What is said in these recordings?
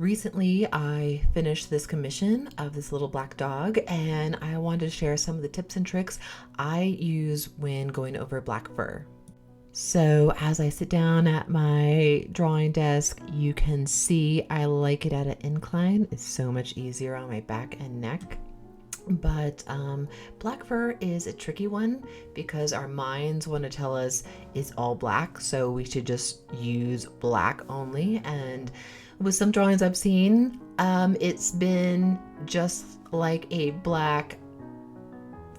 Recently, I finished this commission of this little black dog, and I wanted to share some of the tips and tricks I use when going over black fur. So, as I sit down at my drawing desk, you can see I like it at an incline. It's so much easier on my back and neck. But black fur is a tricky one because our minds want to tell us it's all black, so we should just use black only. And with some drawings I've seen, it's been just like a black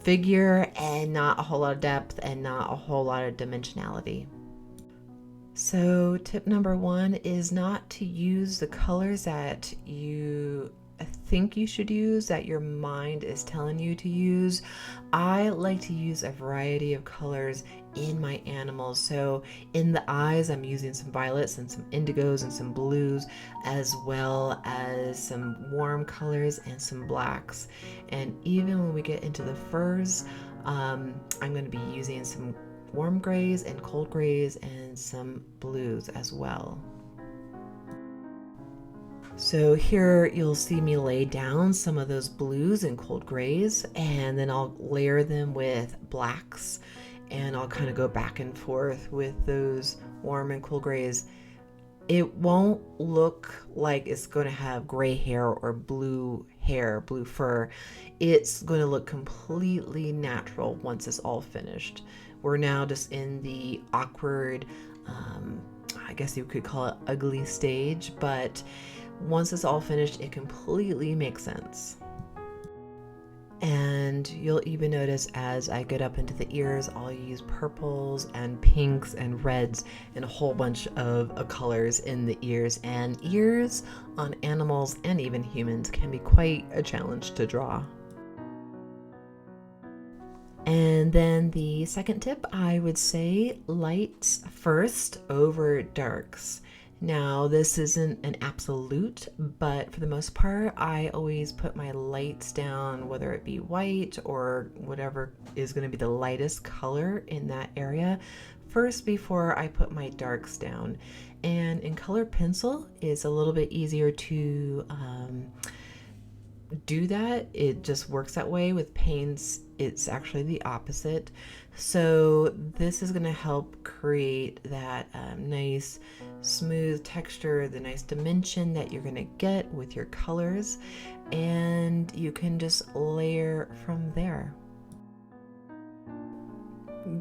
figure and not a whole lot of depth and not a whole lot of dimensionality. So, tip number one is not to use the colors that you think you should use, that your mind is telling you to use. I like to use a variety of colors in my animals. So in the eyes, I'm using some violets and some indigos and some blues, as well as some warm colors and some blacks. And even when we get into the furs, I'm going to be using some warm grays and cold grays and some blues as well. So here you'll see me lay down some of those blues and cold grays, and then I'll layer them with blacks, and I'll kind of go back and forth with those warm and cool grays. It won't look like it's going to have gray hair or blue hair, blue fur. It's going to look completely natural once it's all finished. We're now just in the awkward, I guess you could call it ugly stage, but once it's all finished, it completely makes sense. And you'll even notice as I get up into the ears, I'll use purples and pinks and reds and a whole bunch of colors in the ears. And ears on animals and even humans can be quite a challenge to draw. And then the second tip, I would say lights first over darks. Now, this isn't an absolute, but for the most part, I always put my lights down, whether it be white or whatever is going to be the lightest color in that area, first before I put my darks down. And in color pencil, it's a little bit easier to do that. It just works that way. With paints, it's actually the opposite. So this is going to help create that nice smooth texture, the nice dimension that you're going to get with your colors, and you can just layer from there.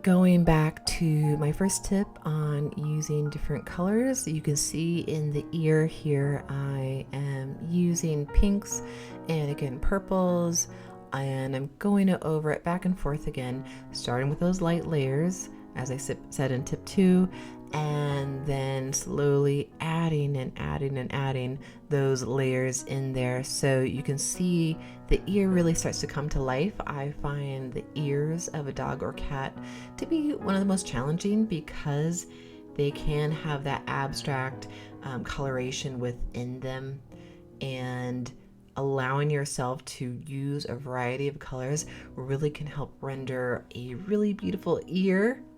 Going back to my first tip on using different colors, you can see in the ear here I am using pinks and again purples, and I'm going over it back and forth again, starting with those light layers as I said in tip 2, and then slowly adding and adding and adding those layers in there so you can see the ear really starts to come to life. I find the ears of a dog or cat to be one of the most challenging because they can have that abstract coloration within them, and allowing yourself to use a variety of colors really can help render a really beautiful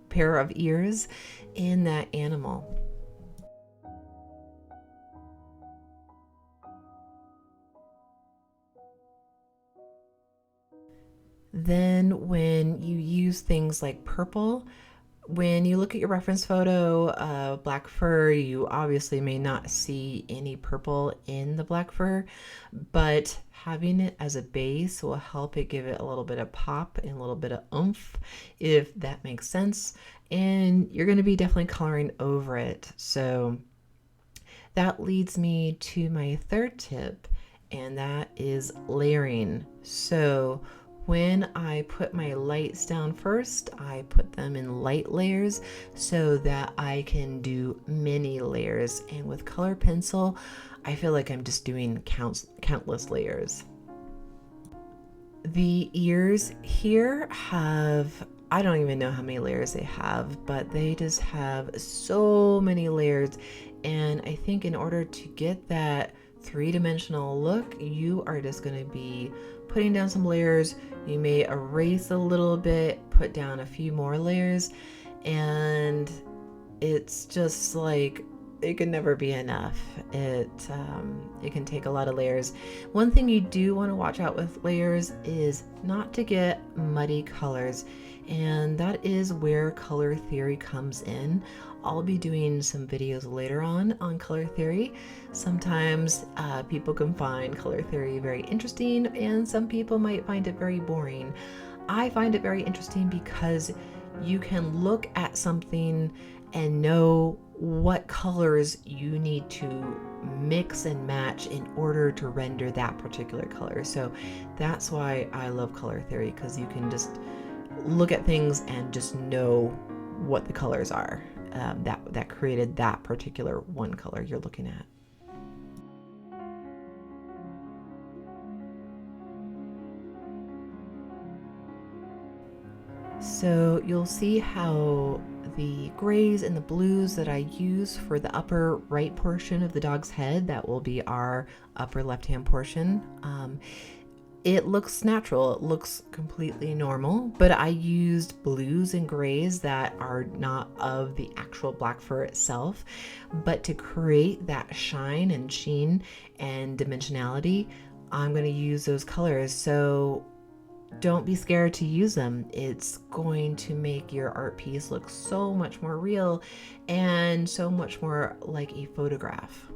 pair of ears in that animal. Then when you use things like purple, when you look at your reference photo of black fur, you obviously may not see any purple in the black fur, but having it as a base will help it give it a little bit of pop and a little bit of oomph, if that makes sense. And you're going to be definitely coloring over it. So that leads me to my third tip, and that is layering. So when I put my lights down first, I put them in light layers so that I can do many layers. And with color pencil, I feel like I'm just doing countless layers. The ears here have, I don't even know how many layers they have, but they just have so many layers. And I think in order to get that three-dimensional look, you are just going to be putting down some layers. You may erase a little bit, put down a few more layers, and it's just like it can never be enough. It can take a lot of layers. One thing you do want to watch out with layers is not to get muddy colors, and that is where color theory comes in. I'll be doing some videos later on color theory. Sometimes people can find color theory very interesting, and some people might find it very boring. I find it very interesting because you can look at something and know what colors you need to mix and match in order to render that particular color. So that's why I love color theory, because you can just look at things and just know what the colors are that created that particular one color you're looking at. So you'll see how the grays and the blues that I use for the upper right portion of the dog's head, that will be our upper left-hand portion, it looks natural, it looks completely normal, but I used blues and grays that are not of the actual black fur itself, but to create that shine and sheen and dimensionality, I'm going to use those colors. So don't be scared to use them. It's going to make your art piece look so much more real and so much more like a photograph.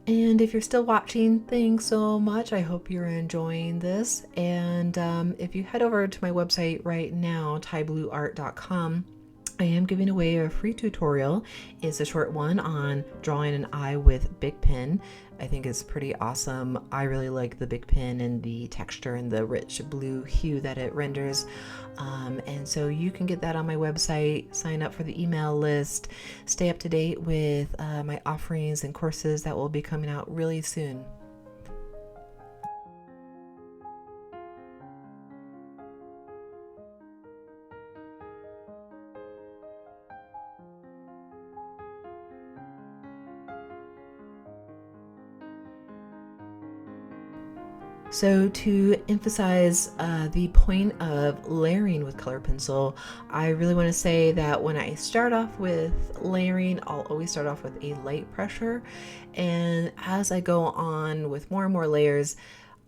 And if you're still watching, thanks so much. I hope you're enjoying this. And if you head over to my website right now, taiblueart.com, I am giving away a free tutorial. It's a short one on drawing an eye with Big Pen. I think it's pretty awesome. I really like the Big Pen and the texture and the rich blue hue that it renders. And so you can get that on my website, sign up for the email list, stay up to date with my offerings and courses that will be coming out really soon. So to emphasize the point of layering with color pencil, I really want to say that when I start off with layering, I'll always start off with a light pressure. And as I go on with more and more layers,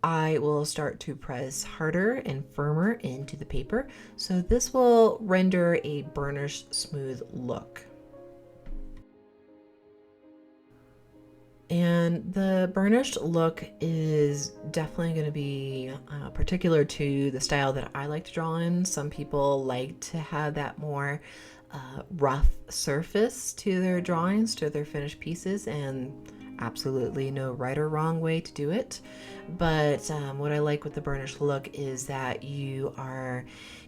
I will start to press harder and firmer into the paper. So this will render a burnished smooth look. And the burnished look is definitely going to be particular to the style that I like to draw in. Some people like to have that more rough surface to their drawings, to their finished pieces, and absolutely no right or wrong way to do it. But what I like with the burnished look is that you are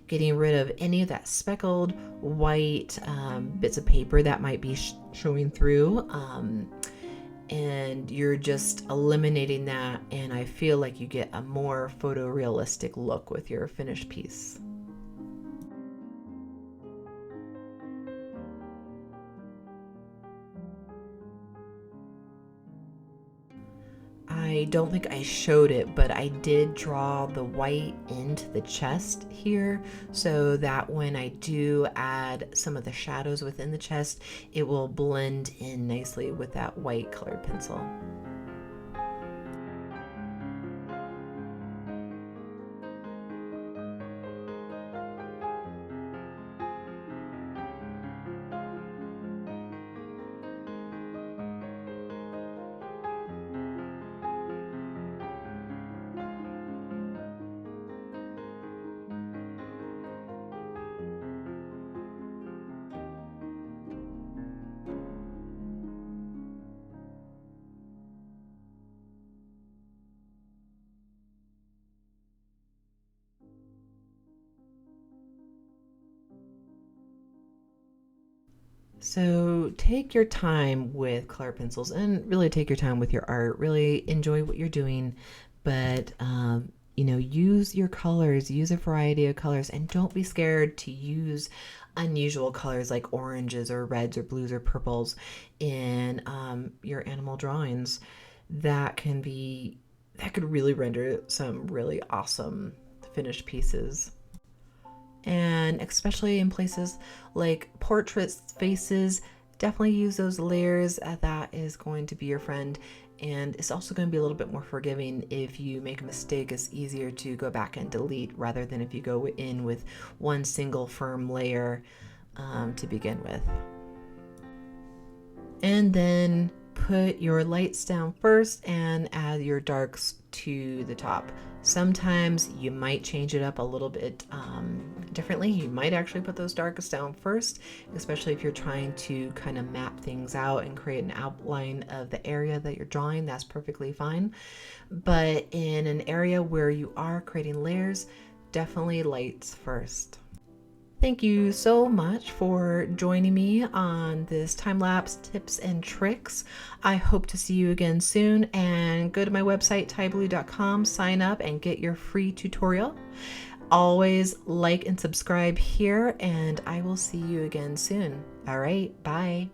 getting rid of any of that speckled white bits of paper that might be showing through. And you're just eliminating that, and I feel like you get a more photorealistic look with your finished piece. I don't think I showed it, but I did draw the white into the chest here so that when I do add some of the shadows within the chest, it will blend in nicely with that white colored pencil. So take your time with color pencils and really take your time with your art. Really enjoy what you're doing, but use your colors, use a variety of colors, and don't be scared to use unusual colors like oranges or reds or blues or purples in your animal drawings. That could really render some really awesome finished pieces. And especially in places like portraits, faces, definitely use those layers. That is going to be your friend, and it's also going to be a little bit more forgiving. If you make a mistake, it's easier to go back and delete rather than if you go in with one single firm layer to begin with. And then put your lights down first and add your darks to the top. Sometimes you might change it up a little bit differently. You might actually put those darks down first, especially if you're trying to kind of map things out and create an outline of the area that you're drawing. That's perfectly fine. But in an area where you are creating layers, definitely lights first. Thank you so much for joining me on this time-lapse tips and tricks. I hope to see you again soon, and go to my website taiblue.com, sign up and get your free tutorial. Always like and subscribe here, and I will see you again soon. All right, bye.